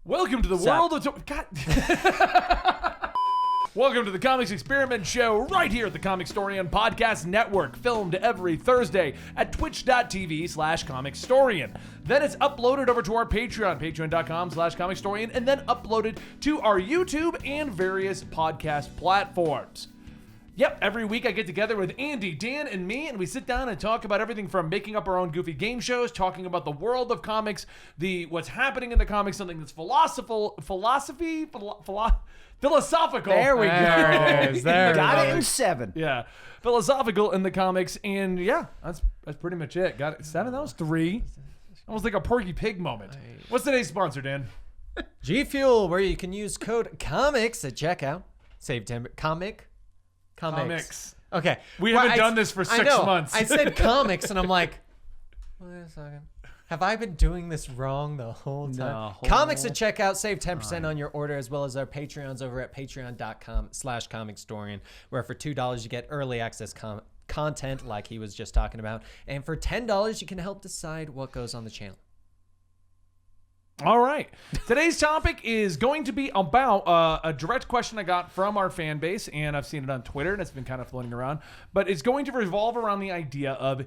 Welcome to the world of... God. Welcome to the Comics Experiment Show right here at the Comicstorian Podcast Network, filmed every Thursday at twitch.tv/Comicstorian. Then it's uploaded over to our Patreon, patreon.com/Comicstorian, and then uploaded to our YouTube and various podcast platforms. Yep, every week I get together with Andy, Dan, and me, and we sit down and talk about everything from making up our own goofy game shows, talking about the world of comics, what's happening in the comics, something that's philosophical. There we go. There it is. There Got it in 7. Yeah, philosophical in the comics, and yeah, that's pretty much it. Got it. 7. That was 3. Almost like a Porky Pig moment. What's today's sponsor, Dan? G Fuel, where you can use code COMICS at checkout. Save 10. Comics. Okay. We haven't done this for 6 months. I said comics, and I'm like, wait a second. Have I been doing this wrong the whole time? No. Comics at checkout. Save 10% on your order, as well as our Patreons over at patreon.com/Comicstorian, where for $2 you get early access content like he was just talking about. And for $10 you can help decide what goes on the channel. All right. Today's topic is going to be about a direct question I got from our fan base, and I've seen it on Twitter, and it's been kind of floating around. But it's going to revolve around the idea of,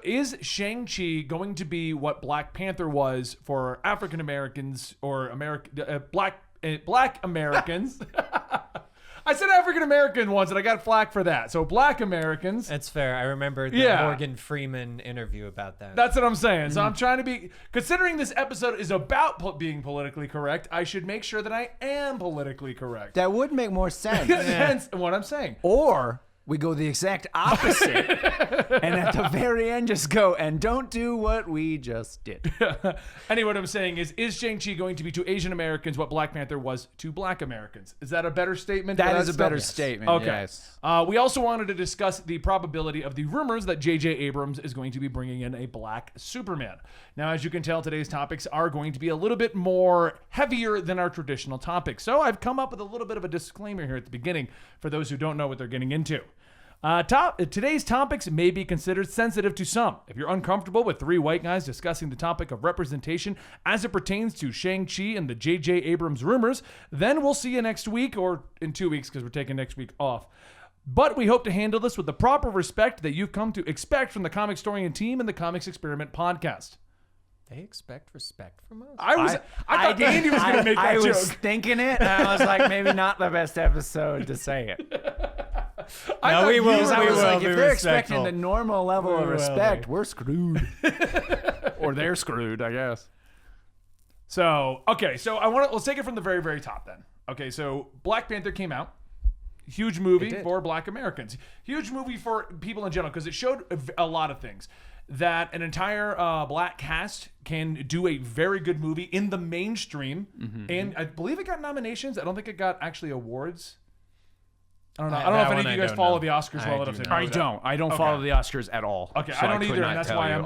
is Shang-Chi going to be what Black Panther was for African Americans or Black Americans? I said African American once, and I got flack for that. So Black Americans. That's fair. I remember the Morgan Freeman interview about that. That's what I'm saying. So I'm trying to be, considering this episode is about being politically correct, I should make sure that I am politically correct. That would make more sense. That's what I'm saying. Or we go the exact opposite, and at the very end just go, and don't do what we just did. Anyway, what I'm saying is Shang-Chi going to be to Asian Americans what Black Panther was to Black Americans? Is that a better statement? That is a better statement, Okay. yes. We also wanted to discuss the probability of the rumors that J.J. Abrams is going to be bringing in a Black Superman. Now, as you can tell, today's topics are going to be a little bit more heavier than our traditional topics. So I've come up with a little bit of a disclaimer here at the beginning for those who don't know what they're getting into. Today's topics may be considered sensitive to some. If you're uncomfortable with 3 white guys discussing the topic of representation as it pertains to Shang-Chi and the J.J. Abrams rumors, then we'll see you next week, or in 2 weeks because we're taking next week off. But we hope to handle this with the proper respect that you've come to expect from the Comicstorian team and the Comics Experiment podcast. They expect respect from us? I thought Andy was going to make that joke. I was thinking it, and I was like, maybe not the best episode to say it. We will. If they're expecting the normal level of respect, we're screwed. Or they're screwed, I guess. So, okay, so let's take it from the very, very top then. Okay, so Black Panther came out. Huge movie for Black Americans. Huge movie for people in general because it showed a lot of things. That an entire Black cast can do a very good movie in the mainstream. Mm-hmm. And I believe it got nominations. I don't think it got actually awards. I don't know. I don't know if any of you guys follow the Oscars well enough to know. I don't follow the Oscars at all. Okay, so I don't either, and that's why I'm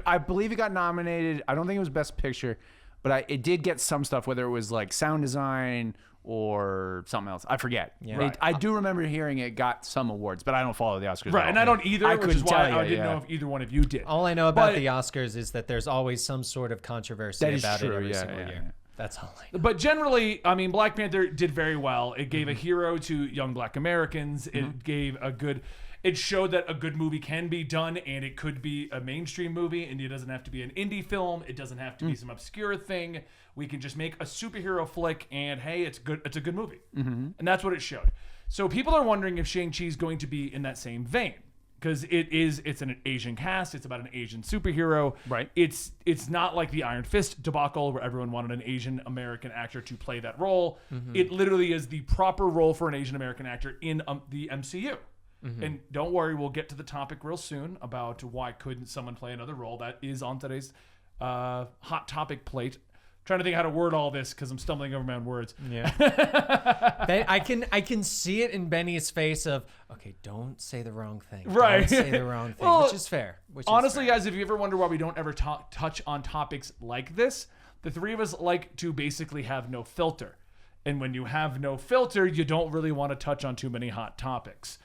I believe it got nominated. I don't think it was Best Picture, but it did get some stuff, whether it was like sound design or something else. I forget. Yeah. I do remember hearing it got some awards, but I don't follow the Oscars. Right, and I don't either, which is why I didn't know if either one of you did. All I know about the Oscars is that there's always some sort of controversy about it every single year. Yeah. That's all I know. But generally, I mean, Black Panther did very well. It gave a hero to young Black Americans. It gave it showed that a good movie can be done, and it could be a mainstream movie, and it doesn't have to be an indie film. It doesn't have to be some obscure thing. We can just make a superhero flick, and hey, it's good. It's a good movie, and that's what it showed. So people are wondering if Shang-Chi is going to be in that same vein. Because it's an Asian cast. It's about an Asian superhero. Right. It's not like the Iron Fist debacle where everyone wanted an Asian American actor to play that role. Mm-hmm. It literally is the proper role for an Asian American actor in the MCU. Mm-hmm. And don't worry, we'll get to the topic real soon about why couldn't someone play another role. That is on today's hot topic plate. Trying to think how to word all this because I'm stumbling over my own words. Yeah. I can see it in Benny's face of, okay, don't say the wrong thing. Right. Don't say the wrong thing, which is fair. Honestly, guys, if you ever wonder why we don't ever touch on topics like this, the three of us like to basically have no filter. And when you have no filter, you don't really want to touch on too many hot topics.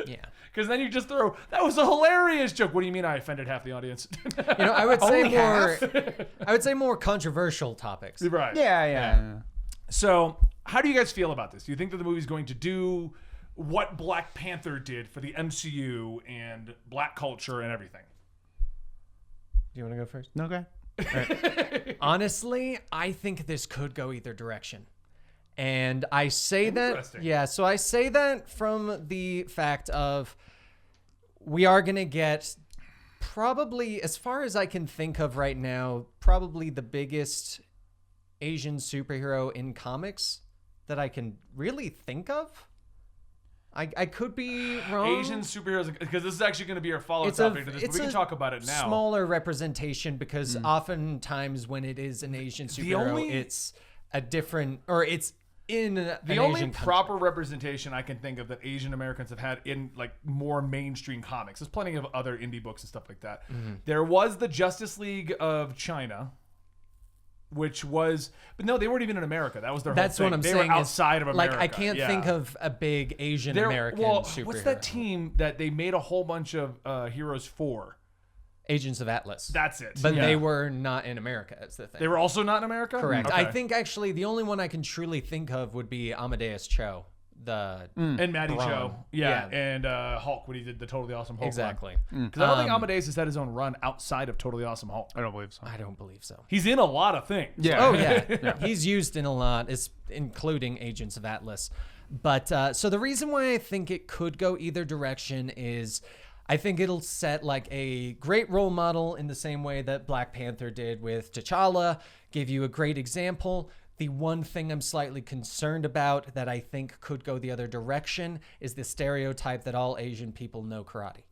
Yeah. Because then you just throw, that was a hilarious joke. What do you mean I offended half the audience? I would say more. I would say more controversial topics. Right. Yeah. So, how do you guys feel about this? Do you think that the movie's going to do what Black Panther did for the MCU and black culture and everything? Do you want to go first? No, okay. Right. Honestly, I think this could go either direction. And I say that, so I say that from the fact of we are going to get probably, as far as I can think of right now, probably the biggest Asian superhero in comics that I can really think of. I could be wrong. Asian superheroes, because this is actually going to be our follow-up topic to this, but we can talk about it now. Smaller representation, because oftentimes when it is an Asian superhero, it's a different, or it's in the only proper representation I can think of that Asian Americans have had in like more mainstream comics. There's plenty of other indie books and stuff like that. There was the Justice League of China, which was, but no, they weren't even in America. That was their whole thing. They were outside of America. Like, I can't think of a big Asian American superhero. What's that team that they made a whole bunch of heroes for? Agents of Atlas. That's it. But they were not in America, that's the thing. They were also not in America? Correct. Okay. I think actually the only one I can truly think of would be Amadeus Cho. And Matty Cho. Yeah. And Hulk, when he did the Totally Awesome Hulk. Exactly. Because I don't think Amadeus has had his own run outside of Totally Awesome Hulk. I don't believe so. I don't believe so. He's in a lot of things. Yeah. Oh, yeah. He's used in a lot, including Agents of Atlas. But so the reason why I think it could go either direction is I think it'll set like a great role model in the same way that Black Panther did with T'Challa, give you a great example. The one thing I'm slightly concerned about that I think could go the other direction is the stereotype that all Asian people know karate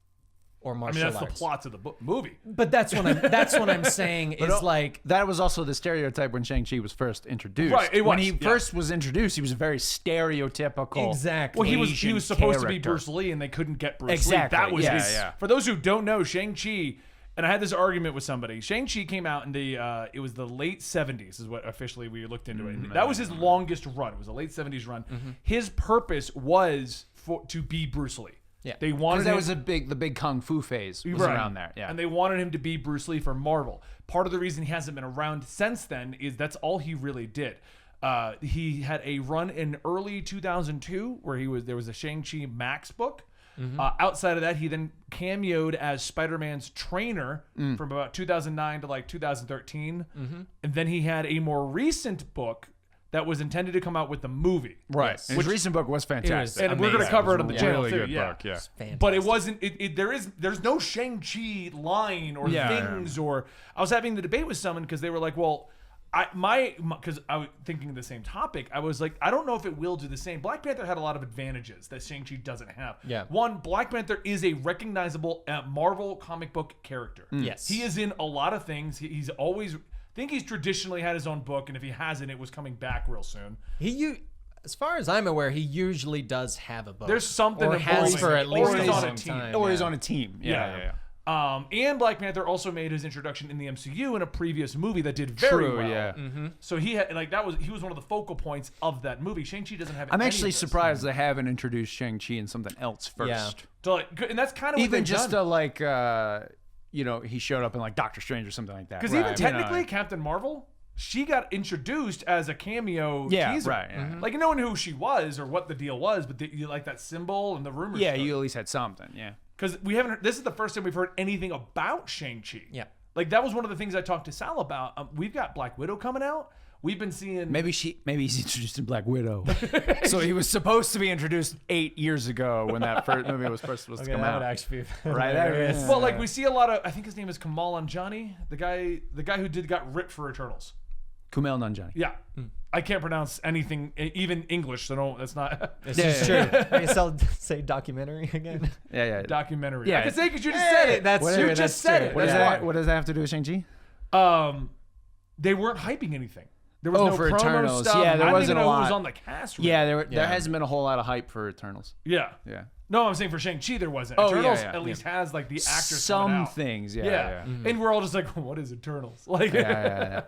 or martial arts. That's the plots of the movie. But that's what I'm saying is like that was also the stereotype when Shang-Chi was first introduced. Right. When he first was introduced, he was a very stereotypical. Exactly. Well, he was supposed to be Bruce Lee, and they couldn't get Bruce Lee. That was his. Yeah. For those who don't know, Shang-Chi. And I had this argument with somebody. Shang-Chi came out in it was the late 70s is what officially we looked into it. And that was his longest run. It was a late 70s run. His purpose was to be Bruce Lee. Yeah. They wanted that was the big kung fu phase was around there. Yeah. And they wanted him to be Bruce Lee for Marvel. Part of the reason he hasn't been around since then is that's all he really did. He had a run in early 2002 where there was a Shang-Chi Max book. Outside of that, he then cameoed as Spider-Man's trainer from about 2009 to like 2013. And then he had a more recent book that was intended to come out with the movie. Right. Yes. His recent book was fantastic. And we're going to cover it on the channel too. Really good book, yeah. But it wasn't, there's no Shang-Chi line or things or, I was having the debate with someone because they were like, well, because I was thinking the same topic, I was like, I don't know if it will do the same. Black Panther had a lot of advantages that Shang-Chi doesn't have. Yeah. One, Black Panther is a recognizable Marvel comic book character. Yes. He is in a lot of things. He's always, I think he's traditionally had his own book, and if he hasn't, it was coming back real soon. As far as I'm aware, he usually does have a book. There's something or has for at least he's a on long a team. time. Or he's on a team. Yeah. And Black Panther also made his introduction in the MCU in a previous movie that did very well. Yeah. So he had he was one of the focal points of that movie. Shang-Chi doesn't have. I'm actually surprised they haven't introduced Shang-Chi in something else first. Yeah. So and that's kind of what even just done. He showed up in like Doctor Strange or something like that. Because even technically, Captain Marvel, she got introduced as a cameo teaser. Right. Yeah. Like knowing who she was or what the deal was, but you like that symbol and the rumors. Yeah, you at least had something. Yeah. Because we haven't. This is the first time we've heard anything about Shang-Chi. Yeah. Like that was one of the things I talked to Sal about. We've got Black Widow coming out. We've been seeing. Maybe he's introduced in Black Widow. So he was supposed to be introduced 8 years ago when that first movie was first supposed to come out. That would actually be right there. Well, like we see a lot of. I think his name is Kamal Nanjiani, the guy who got ripped for Eternals. Kumail Nanjiani. Yeah. I can't pronounce anything, even English, so no, that's not. This is true. I say documentary again. Yeah. Documentary. Yeah. I can say because you just said it. That's true. You just said it. What does that have to do with Shang-Chi? They weren't hyping anything. There was no for promo Eternals. stuff. Yeah, there I don't wasn't even a know who was lot. on the cast. Yeah, really. there hasn't been a whole lot of hype for Eternals. Yeah. Yeah. No, I'm saying for Shang-Chi there wasn't. Oh, yeah, Eternals yeah. at least has like the actors Some coming out. things, Yeah. yeah. And we're all just like, what is Eternals? Like, Yeah,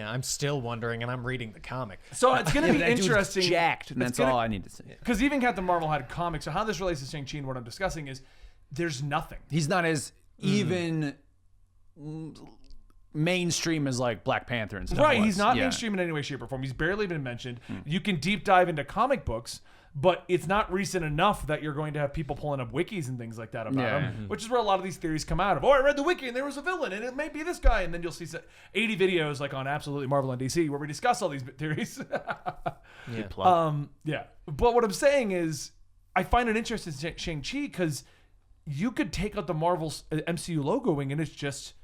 I'm still wondering, and I'm reading the comic. So it's going to be That dude's interesting. jacked, and that's all I need to say. Because even Captain Marvel had comics. So how this relates to Shang-Chi and what I'm discussing is there's nothing. He's not as even mainstream as like Black Panther and stuff. Right, was. he's not Yeah. mainstream in any way, shape, or form. He's barely been mentioned. You can deep dive into comic books, but it's not recent enough that you're going to have people pulling up wikis and things like that about Yeah. him, which is where a lot of these theories come out of. Oh, I read the wiki and there was a villain and it may be this guy, and then you'll see 80 videos like on Absolutely Marvel and DC where we discuss all these theories. Yeah. Yeah. But what I'm saying is, I find it interesting in Shang-Chi because you could take out the Marvel's MCU logoing and it's just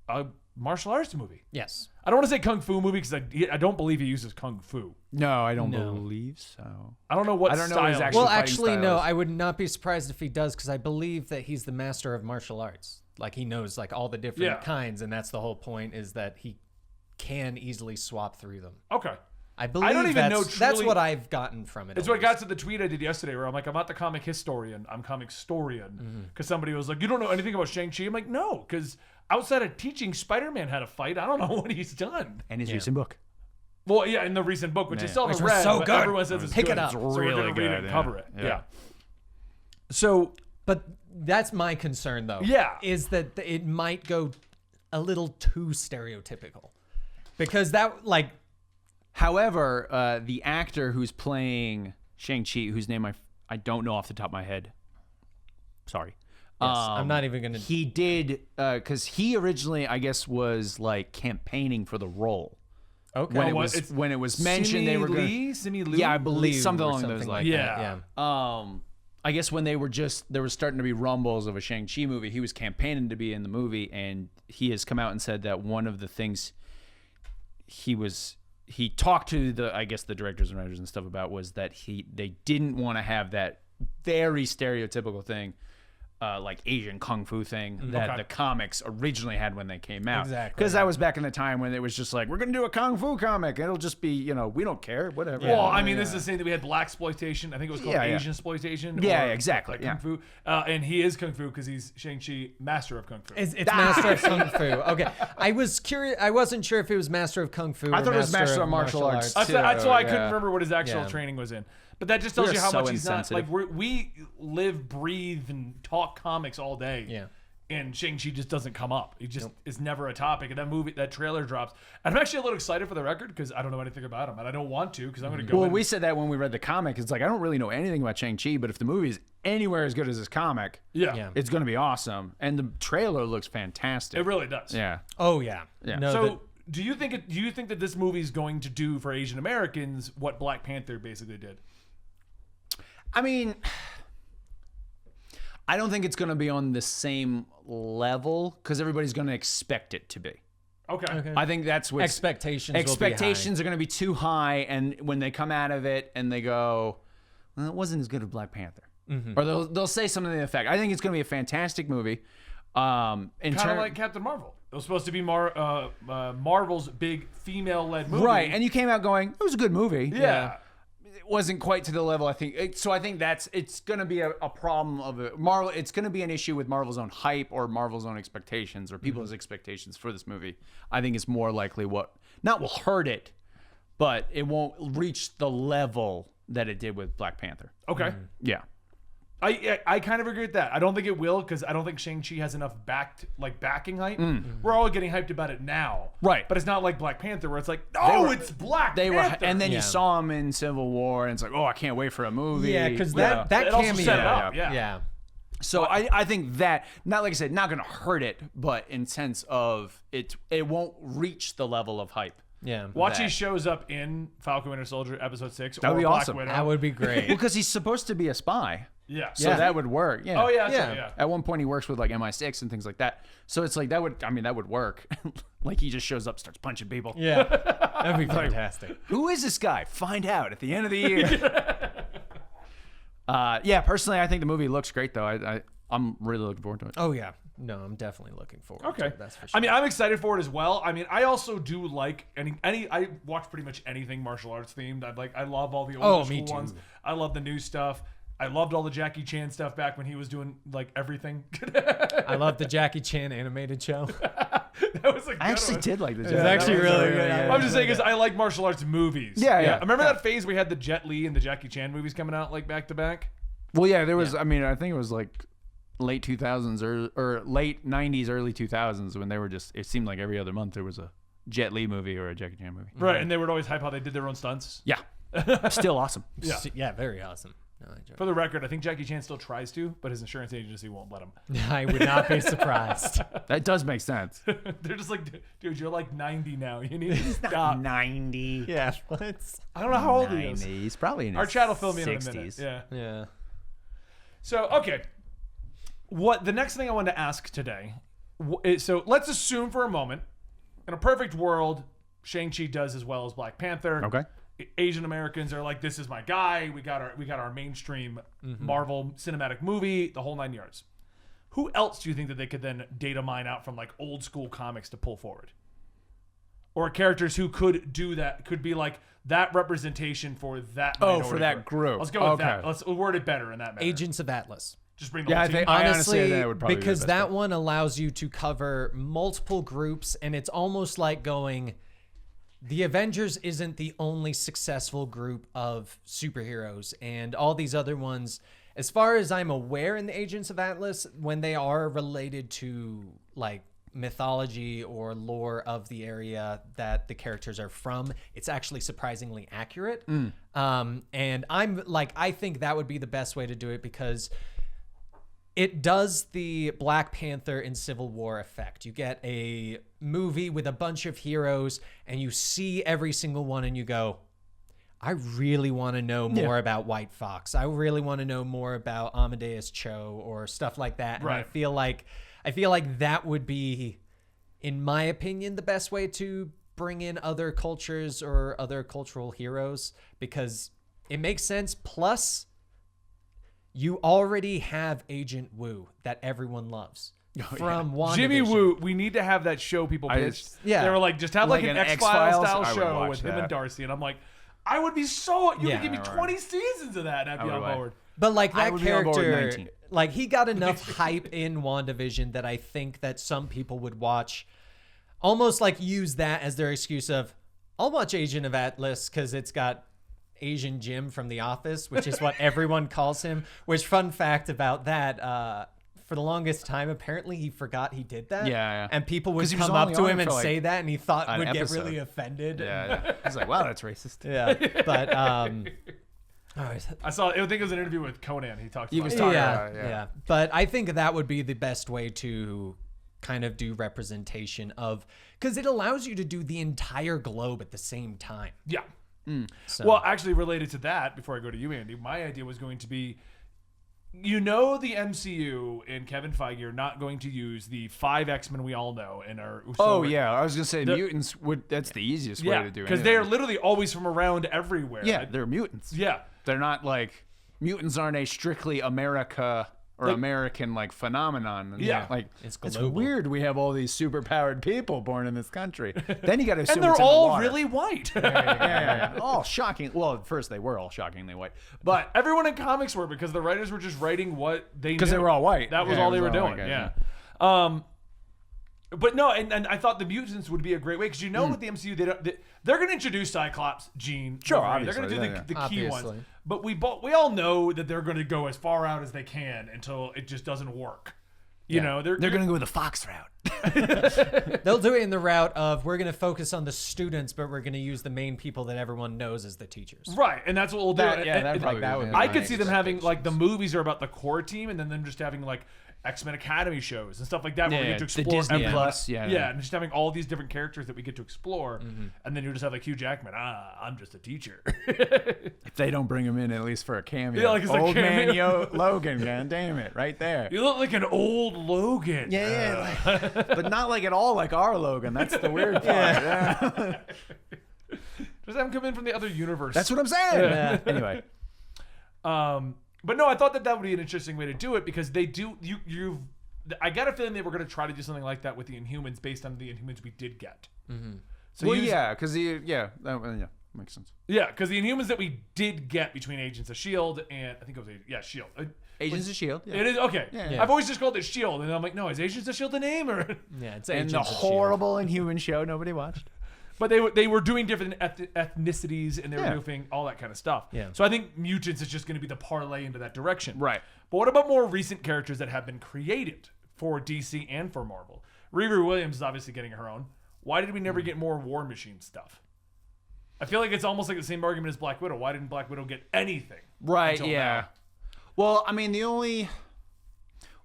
a martial arts movie. Yes. I don't want to say kung fu movie because I don't believe he uses kung fu. No, I don't No. believe so. I don't know what I don't know style. his actual Well, fighting actually, style no. is. I would not be surprised if he does, because I believe that he's the master of martial arts. Like, he knows like all the different Yeah. kinds, and that's the whole point, is that he can easily swap through them. Okay. I believe don't even know that's truly- what I've gotten from it. It's at what got least. to the tweet I did yesterday where I'm like, I'm not the comic historian. I'm Comicstorian. Mm-hmm. Because somebody was like, you don't know anything about Shang-Chi? I'm like, no, because outside of teaching Spider-Man how to fight, I don't know what he's done. And his recent book. Well, yeah, in the recent book, which I still Which haven't was read, so but good. everyone says it's Pick good. it up. So we're really going to read it good, and yeah. cover it. Yeah. Yeah. So, But that's my concern, though. Yeah. Is that it might go a little too stereotypical. Because that, like... However, the actor who's playing Shang-Chi, whose name I don't know off the top of my head. Sorry. Yes, I'm not even going to... He did, because he originally, I guess, was like campaigning for the role. Okay. When it was mentioned, they were going. Simi Liu? Yeah, I believe Liu something or along those something lines. like Yeah. that, yeah. I guess when there was starting to be rumbles of a Shang-Chi movie, he was campaigning to be in the movie, and he has come out and said that one of the things he talked to the directors and writers and stuff about was that they didn't want to have that very stereotypical thing, like Asian kung fu thing that the comics originally had when they came out. Exactly, Because that was back in the time when it was just like, we're going to do a kung fu comic. It'll just be, we don't care, whatever. Well, I mean, this is the same that we had black exploitation. I think it was called Yeah, yeah. Asian exploitation. Yeah, or, exactly, like, yeah. Kung fu. And he is kung fu because he's Shang-Chi, master of kung fu. It's Master of Kung Fu. Okay. I was curious. I wasn't sure if it was Master of Kung Fu I or thought it was Master of Martial Arts. That's why I couldn't yeah. remember what his actual Yeah. training was in. But that just tells We're you how so much he's not insensitive. like we live, breathe, and talk comics all day. Yeah. And Shang-Chi just doesn't come up. He just is never a topic. And that trailer drops. And I'm actually a little excited for the record because I don't know anything about him, and I don't want to because I'm going to go. Well, in. we said that when we read the comic. It's like, I don't really know anything about Shang-Chi, but if the movie is anywhere as good as this comic, Yeah. it's going to be awesome. And the trailer looks fantastic. It really does. Yeah. Oh yeah. Yeah. No, So, do you think that this movie is going to do for Asian Americans what Black Panther basically did? I mean, I don't think it's going to be on the same level because everybody's going to expect it to be. Okay. I think that's what expectations. expectations are going to be too high, and when they come out of it and they go, well, it wasn't as good as Black Panther, or they'll say something to the effect. I think it's going to be a fantastic movie. Kind of like Captain Marvel. It was supposed to be Marvel's big female-led movie. right, and you came out going, it was a good movie. Yeah. It wasn't quite to the level I think. So I think it's going to be a problem of Marvel. It's going to be an issue with Marvel's own hype or Marvel's own expectations or people's expectations for this movie. I think it's more likely what not will hurt it, but it won't reach the level that it did with Black Panther. Okay. Yeah. I kind of agree with that. I don't think it will because I don't think Shang-Chi has enough backing hype. We're all getting hyped about it now. Right. But it's not like Black Panther where it's like, oh, it's Black Panther. And then Yeah. you saw him in Civil War, and it's like, oh, I can't wait for a movie. Yeah, because that It also cameo. set it up, yeah. So I think that, not like I said, not going to hurt it, but in sense of it won't reach the level of hype. Yeah. Watch he that. shows up in Falcon Winter Soldier episode 6 That would or be Black awesome. Widow. That would be great. Well, because he's supposed to be a spy. Yeah. So that would work. Yeah. Oh, yeah. Yeah. Yeah. At one point, he works with like MI6 and things like that. So it's like that would work. Like he just shows up, starts punching people. Yeah. That'd be fantastic. Who is this guy? Find out at the end of the year. Yeah, personally, I think the movie looks great though. I'm really looking forward to it. Oh yeah. no, I'm definitely looking forward to Okay. it. That's for sure. I mean, I'm excited for it as well. I mean, I also do like I watch pretty much anything martial arts themed. I love all the old me school too. ones. I love the new stuff. I loved all the Jackie Chan stuff back when he was doing like everything. I love the Jackie Chan animated show. That was a good I actually one. did like the. It was actually really good. I'm just saying, because I like martial arts movies. Yeah. I remember that phase we had the Jet Li and the Jackie Chan movies coming out like back to back. Well, yeah, there was. I mean, I think it was like late 2000s or late 90s, early 2000s when they were just. It seemed like every other month there was a Jet Li movie or a Jackie Chan movie. Right, and they would always hype how they did their own stunts. Yeah, still awesome. Yeah. Yeah, very awesome. No, I joke. For the record, I think Jackie Chan still tries to, but his insurance agency won't let him. I would not be surprised. That does make sense. They're just like, dude, you're like 90 now. You need to stop. 90. Yeah, what? I don't know how old he is. He's probably in his Our chat will fill me in 60s. a minute. Yeah. Yeah. So, okay. The next thing I wanted to ask today, so let's assume for a moment, in a perfect world, Shang-Chi does as well as Black Panther. Okay. Asian Americans are like, this is my guy. We got our mainstream Marvel cinematic movie, the whole 9 yards. Who else do you think that they could then data mine out from like old school comics to pull forward? Or characters who could do that, could be like that representation for that minority for that group. Let's go with Okay. that. Let's word it better in that manner. Agents of Atlas. Just bring the Yeah, whole I team. think- I honestly Honestly, that would probably be the because best that bet. one allows you to cover multiple groups, and it's almost like going, the Avengers isn't the only successful group of superheroes, and all these other ones, as far as I'm aware in the Agents of Atlas, when they are related to like mythology or lore of the area that the characters are from, it's actually surprisingly accurate. And I think that would be the best way to do it, because it does the Black Panther and Civil War effect. You get a movie with a bunch of heroes and you see every single one and you go, I really want to know more about White Fox. I really want to know more about Amadeus Cho or stuff like that. And Right. I feel like that would be, in my opinion, the best way to bring in other cultures or other cultural heroes, because it makes sense. Plus, you already have Agent Woo that everyone loves from WandaVision. Jimmy Woo, we need to have that show people pitched. Yeah. They were like, just have like an X-Files style I would show watch with him that. and Darcy. And I'm like, I would be so, you Yeah. could give me Right. 20 seasons of that and I'd be I on would. board. But like I that would be on board with character, 19. like he got enough hype in WandaVision that I think that some people would watch, almost like use that as their excuse of, I'll watch Agent of Atlas because it's got Asian Jim from The Office, which is what everyone calls him. Which, fun fact about that, for the longest time, apparently he forgot he did that. Yeah. And people would 'Cause he was come up only to on him it and for, like, say that, and he thought an would get episode. really offended. Yeah. He's like, wow, that's racist. Yeah. But all right. I think it was an interview with Conan. He talked He about was it. talking Yeah, about it, yeah. But I think that would be the best way to kind of do representation of, because it allows you to do the entire globe at the same time. Yeah. So, Well, actually, related to that, before I go to you, Andy, my idea was going to be, the MCU and Kevin Feige are not going to use the 5 X-Men we all know and are. Oh yeah, I was gonna say The- mutants would. That's the easiest way Yeah, to do it. because they're literally always from around everywhere. Yeah, they're mutants. Yeah. They're not like mutants aren't a strictly America or American like phenomenon. And, Yeah. like It's it's global. weird we have all these superpowered people born in this country. Then you got to assume And they're it's in the all water. really white. yeah. all shocking. Well, at first they were all shockingly white, but Everyone in comics were, because the writers were just writing what they knew. because they were all white. That was Yeah, all it they were all doing. white Yeah. guys, But no, and I thought the mutants would be a great way, because with the MCU they're going to introduce Cyclops, Jean, Sure, Wolverine. They're going to do obviously, the key Obviously. ones. But we all know that they're going to go as far out as they can until it just doesn't work. You know, They're going to go with the Fox route. they'll do it in the route of, we're going to focus on the students, but we're going to use the main people that everyone knows as the teachers. right, and that's what we'll do. That- yeah, And- that and- probably that would would be be I my could see them having like the movies are about the core team, and then them just having like X-Men Academy shows and stuff like that, where we Yeah, get to the explore Disney everyone. Plus, yeah. and just having all these different characters that we get to explore, and then you just have like Hugh Jackman. I'm just a teacher. If they don't bring him in at least for a cameo. Yeah, like it's a old man cameo. Logan, god damn it, right there. You look like an old Logan. Yeah, but not like at all like our Logan. That's the weird part. Yeah. Just have him come in from the other universe. That's what I'm saying. Yeah. Anyway, But no, I thought that would be an interesting way to do it, because they do. I got a feeling they were going to try to do something like that with the Inhumans based on the Inhumans we did get. So because that makes sense. Yeah, because the Inhumans that we did get between Agents of S.H.I.E.L.D. and I think it was S.H.I.E.L.D. Agents of S.H.I.E.L.D. It is okay. Yeah. I've always just called it S.H.I.E.L.D. and I'm like, no, is Agents of S.H.I.E.L.D. the name or? Yeah, it's And Agents the of S.H.I.E.L.D. horrible Inhuman show nobody watched. But they were doing different ethnicities and they were doing all that kind of stuff. Yeah. So I think Mutants is just going to be the parlay into that direction. Right. But what about more recent characters that have been created for DC and for Marvel? Riri Williams is obviously getting her own. Why did we never get more War Machine stuff? I feel like it's almost like the same argument as Black Widow. Why didn't Black Widow get anything? Right, until yeah. now? Well, I mean, the only...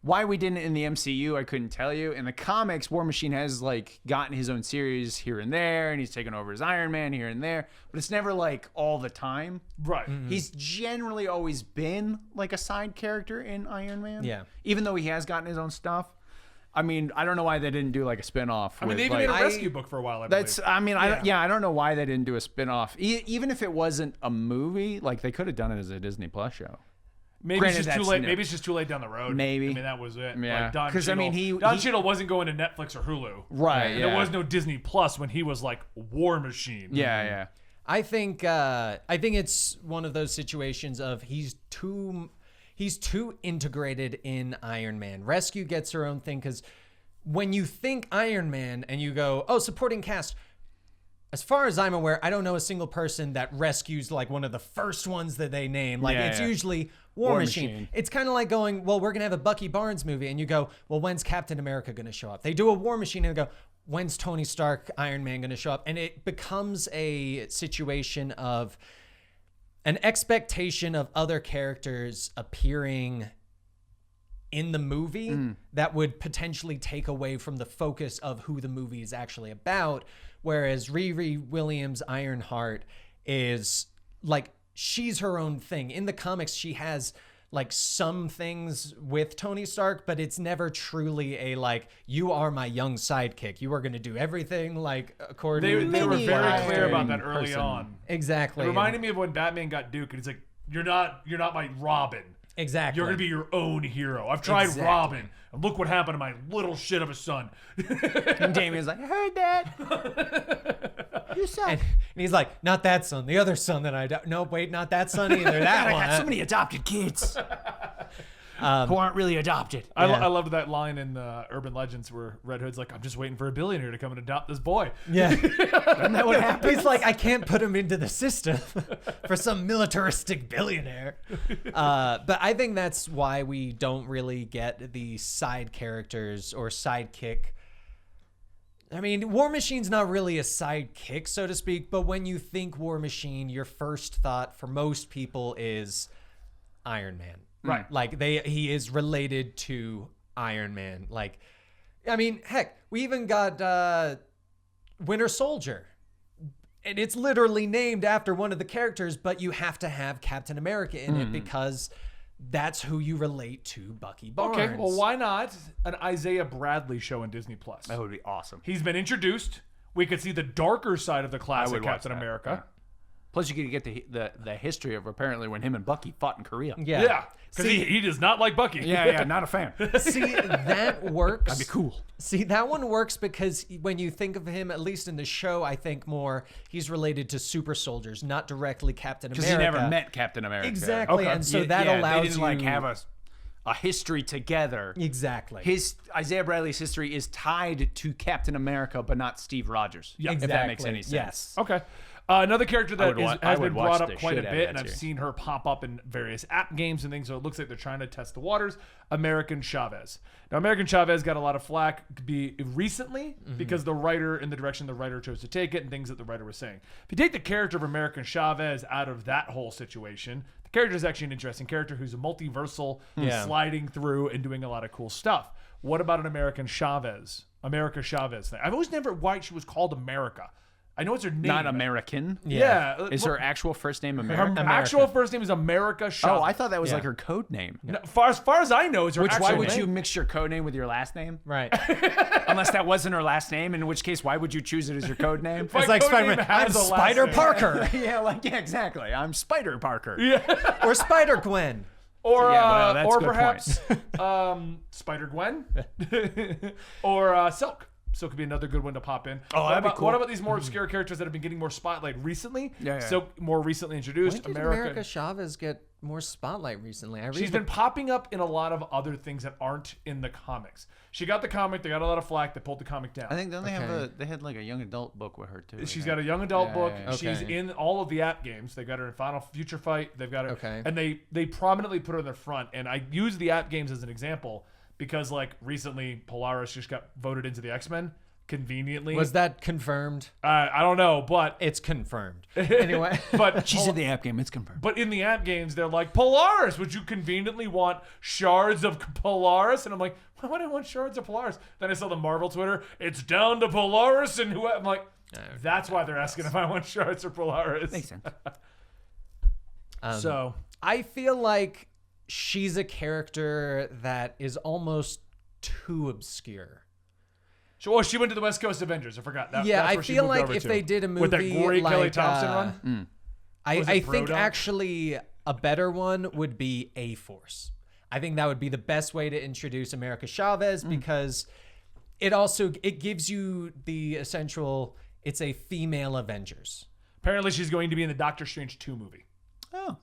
Why we didn't in the MCU, I couldn't tell you. In the comics, War Machine has, like, gotten his own series here and there, and he's taken over as Iron Man here and there, but it's never, like, all the time. Right. He's generally always been, like, a side character in Iron Man. Yeah. Even though he has gotten his own stuff. I mean, I don't know why they didn't do, like, a spinoff. I mean, they even made a rescue book for a while, I believe. I don't know why they didn't do a spinoff. Even if it wasn't a movie, like, they could have done it as a Disney Plus show. Maybe Granted, it's just too that's late. no- Maybe it's just too late down the road. Maybe. I mean, that was it. Yeah. Like Don 'Cause, I mean, Cheadle- he- Don he- Cheadle wasn't going to Netflix or Hulu. Right, There was no Disney Plus when he was like War Machine. Yeah, yeah. I think it's one of those situations of he's too integrated in Iron Man. Rescue gets her own thing because when you think Iron Man and you go, oh, supporting cast, as far as I'm aware, I don't know a single person that rescues like one of the first ones that they name. Like it's usually War Machine. It's kind of like going, well, we're going to have a Bucky Barnes movie. And you go, well, when's Captain America going to show up? They do a War Machine and they go, when's Tony Stark, Iron Man going to show up? And it becomes a situation of an expectation of other characters appearing in the movie that would potentially take away from the focus of who the movie is actually about. Whereas Riri Williams Ironheart is like, she's her own thing. In the comics, she has like some things with Tony Stark, but it's never truly a like, you are my young sidekick. You are going to do everything like according They were Maybe very I- clear about that early person. on. Exactly. It reminded me of when Batman got Duke, and he's like, "You're not my Robin. Exactly. You're gonna be your own hero. I've tried Exactly. Robin, and look what happened to my little shit of a son." And Damien's like, I heard that. You suck. And he's like, not that son, the other son that I don't. No, wait, not that son either. That I one. got so many adopted kids who aren't really adopted. I loved that line in Urban Legends where Red Hood's like, "I'm just waiting for a billionaire to come and adopt this boy." Yeah. Isn't that what happened? He's like, I can't put him into the system for some militaristic billionaire. But I think that's why we don't really get the side characters or sidekick. I mean, War Machine's not really a sidekick, so to speak, but when you think War Machine, your first thought for most people is Iron Man. Right. Like he is related to Iron Man. Like, I mean, heck, we even got Winter Soldier. And it's literally named after one of the characters, but you have to have Captain America in it because that's who you relate to, Bucky Barnes. Okay, well, why not an Isaiah Bradley show on Disney Plus? That would be awesome. He's been introduced. We could see the darker side of the classic would watch Captain that, America. Plus, you could get the history of apparently when him and Bucky fought in Korea. Yeah, because he does not like Bucky. Yeah, not a fan. See, that works. That'd be cool. See, that one works because when you think of him, at least in the show, I think more he's related to super soldiers, not directly Captain America. Because he never met Captain America. Exactly, Okay. and so Yeah, that yeah, allows they didn't you like have a history together. exactly. His Isaiah Bradley's history is tied to Captain America, but not Steve Rogers. Yeah. If that makes any sense. Yes. Okay. Another character that has been brought up the quite a shit out of bit, that and I've series. seen her pop up in various app games and things, so it looks like they're trying to test the waters. American Chavez. Now, American Chavez got a lot of flack recently because the writer, in the direction the writer chose to take it and things that the writer was saying. If you take the character of American Chavez out of that whole situation, the character is actually an interesting character who's a multiversal, sliding through and doing a lot of cool stuff. What about an American Chavez? America Chavez thing. I've always never why she was called America. I know it's her name. Not American. Yeah. Is her actual first name Her America? actual first name is America Chavez. Oh, I thought that was Yeah. like her code name. No, as far as I know, it's her actual Why would name. you mix your code name with your last name? Right. Unless that wasn't her last name, in which case, why would you choose it as your code name? My It's like code name Spider-Man. has I'm a last Spider name. Parker yeah, exactly. I'm Spider Parker. or Spider Gwen. Or that's a or good perhaps Spider-Gwen or Silk. Silk could be another good one to pop in. Oh, that'd be cool. What about these more obscure characters that have been getting more spotlight recently? Yeah. Silk more recently introduced. When did America Chavez get more spotlight recently? She's been popping up in a lot of other things that aren't in the comics. She got the comic. They got a lot of flack. They pulled the comic down. I think they had like a young adult book with her too. She's got a young adult book. Yeah. She's in all of the app games. They've got her in Final Future Fight. They've got her, and they prominently put her in the front. And I use the app games as an example because like recently Polaris just got voted into the X-Men. Conveniently, was that confirmed? I don't know, but it's confirmed. Anyway, but she's in the app game. It's confirmed. But in the app games, they're like, Polaris, would you conveniently want shards of Polaris? And I'm like, why would I want shards of Polaris? Then I saw the Marvel Twitter. It's down to Polaris, and who? I'm like, that's why they're asking if I want shards of Polaris. Makes sense. So I feel like she's a character that is almost too obscure. Well, she went to the West Coast Avengers. I forgot. That's I where she feel moved like over if to. they did a movie with that great like, Kelly Thompson run, I think Brodom? actually a better one would be A-Force. I think that would be the best way to introduce America Chavez because it gives you the essential. It's a female Avengers. apparently she's going to be in the Doctor Strange 2 movie. Oh.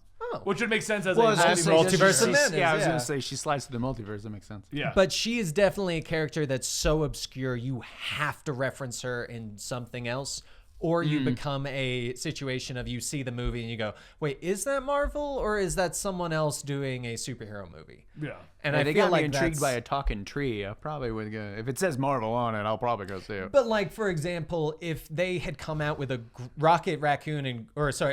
Which would make sense as Well, a multiverse of men. Yeah, I was going to say she slides to the multiverse. That makes sense. Yeah. But she is definitely a character that's so obscure you have to reference her in something else, or you become a situation of you see the movie and you go, wait, is that Marvel or is that someone else doing a superhero movie? Yeah. And Yeah, I they feel got like me intrigued that's- by a talking tree. I probably would go. If it says Marvel on it, I'll probably go see it. But like, for example, if they had come out with a Rocket Raccoon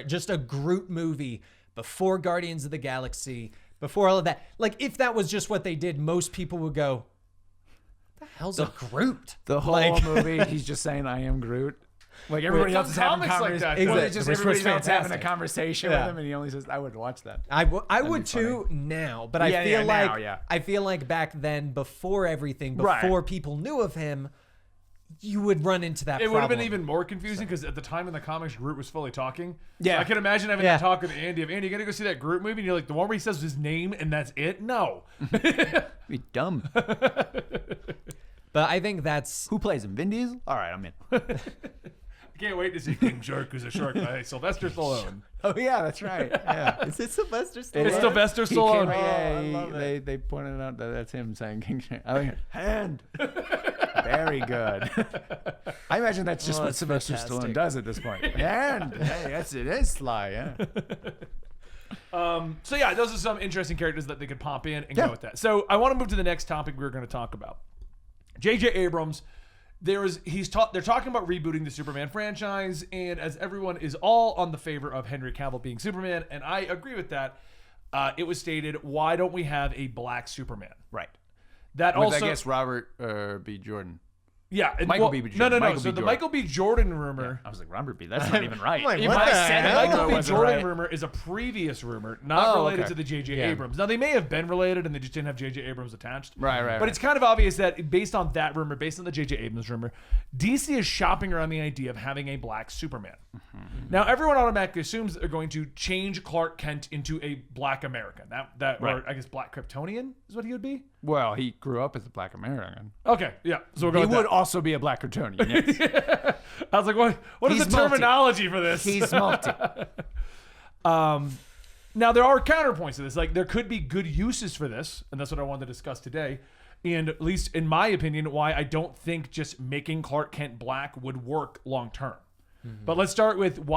just a Groot movie before Guardians of the Galaxy, before all of that, like if that was just what they did, most people would go, what the hell's a Groot? The whole movie, he's just saying, I am Groot. Like everybody else is having comics like that, Well, though. it's just Which was everybody else having a fantastic. conversation Yeah. with him, and he only says, I would watch that. I would be too now, but Yeah, I feel yeah, like now, yeah. I feel like back then, before everything, Right. before people knew of him, you would run into that. It would have been problem. even more confusing because at the time in the comics, Groot was fully talking. Yeah. So I can imagine having Yeah. that talk with Andy. If Andy, you gotta go see that Groot movie, and you're like, the one where he says his name and that's it? No. Be dumb. But I think that's Who plays him? Vin Diesel? All right, I'm in. I can't wait to see King Shark who's a shark by Sylvester Stallone. Oh yeah, that's right. Yeah. is it Sylvester It Stallone? It's is. Sylvester He came- Stallone. yeah, I love they pointed out that that's him saying King Shark. I think hand. Very good. I imagine that's just Oh, what that's Sylvester fantastic. Stallone does at this point. Hand. Hey, it is sly. Yeah. So yeah, those are some interesting characters that they could pop in and Yeah. go with that. So I want to move to the next topic we're going to talk about. J.J. Abrams. They're talking about rebooting the Superman franchise, and as everyone is all on the favor of Henry Cavill being Superman, and I agree with that, it was stated, why don't we have a black Superman? Right. That With, also, I guess Robert B. Jordan. yeah, and, Michael B. Jordan. No. Michael So B. the Jordan. Michael B. Jordan rumor. I was like, Robert B. That's not even right. like, If what I the said hell? it, Michael it B. wasn't Jordan right. rumor is a previous rumor, not Oh, related okay. to the J.J. Yeah. Abrams. Now, they may have been related, and they just didn't have J.J. Abrams attached. Right. But it's kind of obvious that based on that rumor, based on the J.J. Abrams rumor, DC is shopping around the idea of having a black Superman. Now, everyone automatically assumes that they're going to change Clark Kent into a black American. That Right. or I guess black Kryptonian is what he would be. Well, he grew up as a black American. Okay, yeah. So we'll go He with would that. also be a black Kryptonian. Yes. I was like, what is He's the multi. terminology for this? He's multi. Now, there are counterpoints to this. Like, there could be good uses for this, and that's what I wanted to discuss today. And at least in my opinion, why I don't think just making Clark Kent black would work long term. But let's start with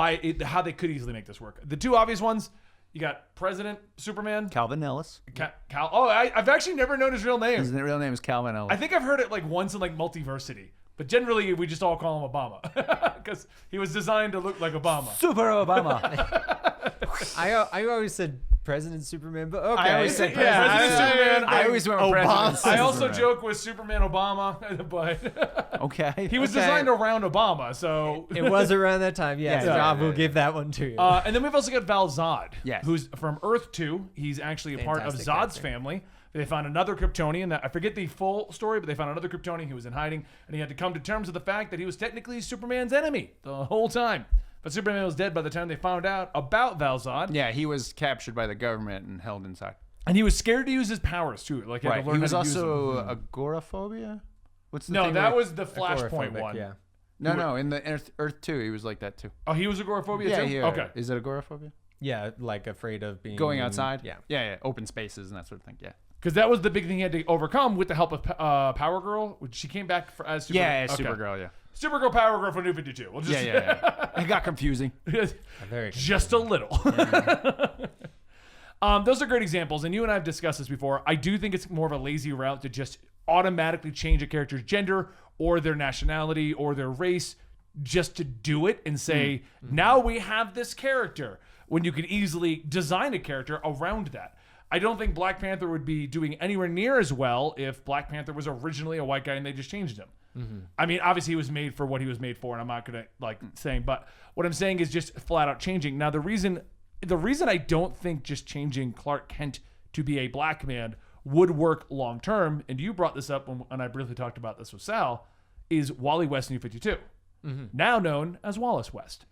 how they could easily make this work. The two obvious ones, you got President Superman. Calvin Ellis. Cal. Oh, I've actually never known his real name. His real name is Calvin Ellis. I think I've heard it like once in like Multiversity. But generally, we just all call him Obama because he was designed to look like Obama. Super Obama. I always said President Superman, but okay. I always said President Superman. I always went with Obama. President I also Superman. joke with Superman Obama, but Okay. he was Okay. designed around Obama. So, It was around that time. Yes, Yeah, Rob yeah, will give that one to you. and then we've also got Val Zod, Yes. who's from Earth 2. He's actually a part of Fantastic Zod's character. family. They found another Kryptonian that I forget the full story, but they found another Kryptonian who was in hiding, and he had to come to terms with the fact that he was technically Superman's enemy the whole time. But Superman was dead by the time they found out about Val Zod. Yeah, he was captured by the government and held inside. And he was scared to use his powers too. Like he had to learn He was how to use also them. agoraphobia. What's the No, thing that where- was the Flashpoint Agoraphobic, one. Yeah. no. In the Earth 2, he was like that too. Oh, he was agoraphobia Yeah, too? yeah. Okay. Is it agoraphobia? Yeah, like afraid of being Going outside? Yeah. Yeah. Open spaces and that sort of thing. Yeah. Because that was the big thing he had to overcome with the help of Power Girl. She came back as Supergirl. Yeah, Okay. Supergirl. Yeah. Supergirl, Power Girl for New 52. We'll just Yeah. It got confusing. Very just a little. Those are great examples, and you and I have discussed this before. I do think it's more of a lazy route to just automatically change a character's gender or their nationality or their race just to do it and say, now we have this character, when you could easily design a character around that. I don't think Black Panther would be doing anywhere near as well if Black Panther was originally a white guy and they just changed him. I mean, obviously he was made for what he was made for, and I'm not gonna saying, but what I'm saying is just flat out changing. Now the reason I don't think just changing Clark Kent to be a black man would work long term, and you brought this up when I briefly talked about this with Sal, is Wally West New 52, now known as Wallace West.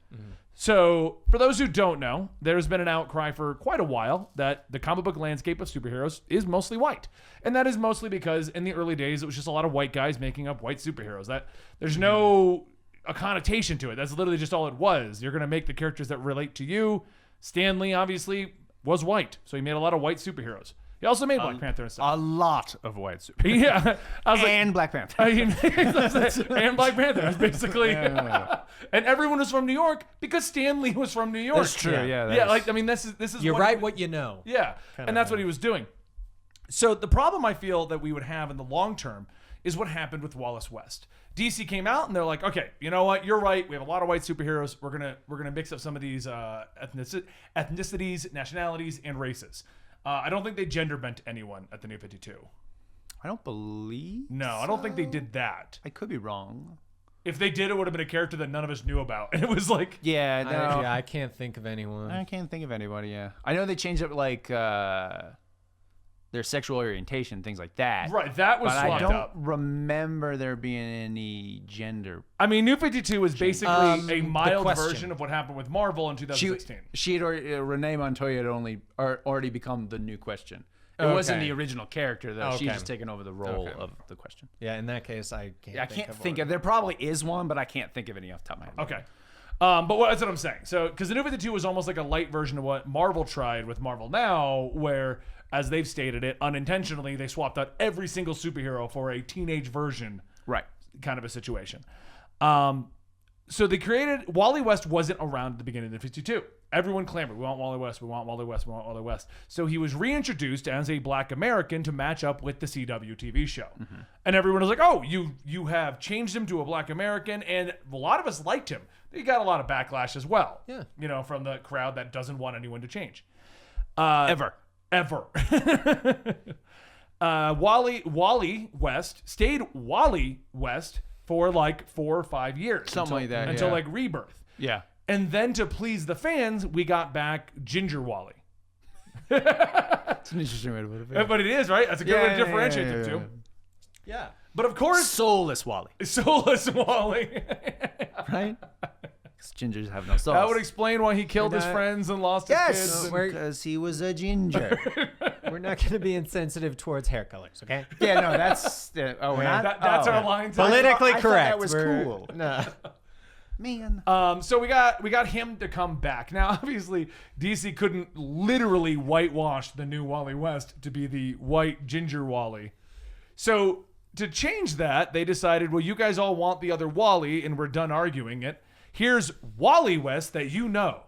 So, for those who don't know, there's been an outcry for quite a while that the comic book landscape of superheroes is mostly white. And that is mostly because in the early days, it was just a lot of white guys making up white superheroes. That there's no a connotation to it. That's literally just all it was. You're going to make the characters that relate to you. Stan Lee, obviously, was white. So he made a lot of white superheroes. He also made Black Panther and stuff. A lot of white superheroes. Yeah. I was And Black Panther. and Black Panther. That's basically. And everyone was from New York because Stan Lee was from New York. That's true. Yeah. Yeah, like I mean, this is. You're what right what you know. Yeah, and that's what he was doing. So the problem I feel that we would have in the long term is what happened with Wallace West. DC came out and they're like, okay, you know what? You're right. We have a lot of white superheroes. We're gonna mix up some of these ethnicities, nationalities, and races. I don't think they gender bent anyone at the New 52. I don't believe. No, I don't think they did that. I could be wrong. If they did, it would have been a character that none of us knew about. And it was like, Yeah. No. I can't think of anyone. I can't think of anybody. Yeah. I know they changed up like their sexual orientation, things like that. right, that was But I fucked don't up. remember there being any gender. I mean, New 52 was basically a the mild question. version of what happened with Marvel in 2016. She had already, Renee Montoya had already become the new Question. It wasn't the original character though. She's Okay. just taken over the role Okay. of the Question. Yeah, in that case, I can't. I can't think of. There probably is one, but I can't think of any off the top of my head. Okay. That's what I'm saying. So, because the New 52 was almost like a light version of what Marvel tried with Marvel Now, where, as they've stated it, unintentionally, they swapped out every single superhero for a teenage version Right. kind of a situation. So they created, Wally West wasn't around at the beginning of the 52. Everyone clamored, we want Wally West, we want Wally West, we want Wally West. So he was reintroduced as a black American to match up with the CW TV show. And everyone was like, oh, you have changed him to a black American, and a lot of us liked him. He got a lot of backlash as well. Yeah. You know, from the crowd that doesn't want anyone to change. Ever. Wally West stayed Wally West for like 4 or 5 years. Something like that, Until yeah. like Rebirth. Yeah. And then to please the fans, we got back Ginger Wally. It's an interesting way to put it. But it is, right? That's a good way to differentiate them two. Yeah. But of course, Soulless Wally. soulless Wally. Right? Because gingers have no soul. That would explain why he killed his Not- friends and lost his kids. Yes, and- because he was a ginger. We're not going to be insensitive towards hair colors, okay? Yeah, no, that's. We're not. That's our line. tonight. Politically I thought correct. that was cool. No. Man. So we got him to come back. Now, obviously, DC couldn't literally whitewash the new Wally West to be the white ginger Wally. So to change that, they decided, well, you guys all want the other Wally, and we're done arguing it. Here's Wally West that you know.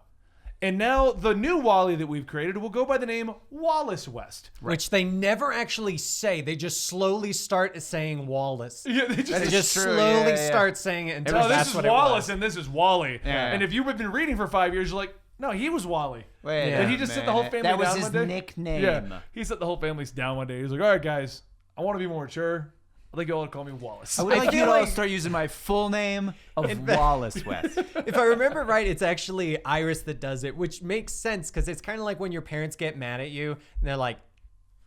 And now the new Wally that we've created will go by the name Wallace West. Which they never actually say. They just slowly start saying Wallace. Yeah, they They just just true, slowly yeah. start saying it until oh, that's this is what it Wallace was. and this is Wally. Yeah. And if you've been reading for 5 years, you're like, no, he was Wally. Wait Yeah. And he just sit the whole family That was down his one day. nickname. Yeah, he set the whole family down one day. He's like, all right, guys, I want to be more mature. I think you all call me Wallace. I would like feel you to all like- start using my full name of Wallace West. If I remember right, it's actually Iris that does it, which makes sense because it's kind of like when your parents get mad at you and they're like,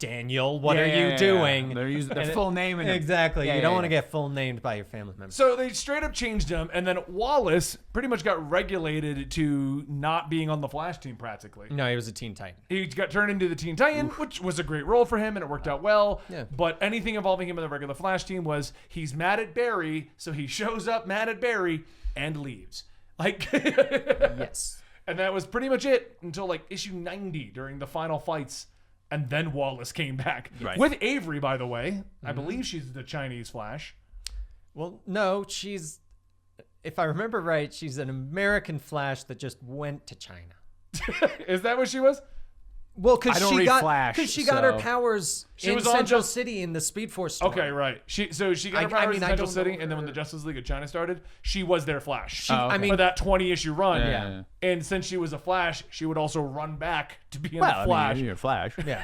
Daniel, what are you doing? They're using their full name. Exactly. You don't want to get full named by your family members. So they straight up changed him, and then Wallace pretty much got regulated to not being on the Flash team practically. No, he was a Teen Titan. He got turned into the Teen Titan, which was a great role for him, and it worked out well. Yeah. But anything involving him in the regular Flash team was he's mad at Barry, so he shows up mad at Barry and leaves. Like, Yes. And that was pretty much it until like issue 90 during the final fights. And then Wallace came back. Right. With Avery, by the way. I believe she's the Chinese Flash. Well, no, she's, if I remember right, she's an American Flash that just went to China. Is that what she was? Well, I because don't she read got Flash, her so- powers She in was on Central just- City in the Speed Force story. Okay, right. She got her powers in Central City, and then when the Justice League of China started, she was their Flash. I mean, for that 20-issue run. Yeah. And since she was a Flash, she would also run back to be in Well, the Flash. I mean, you're a Flash. yeah,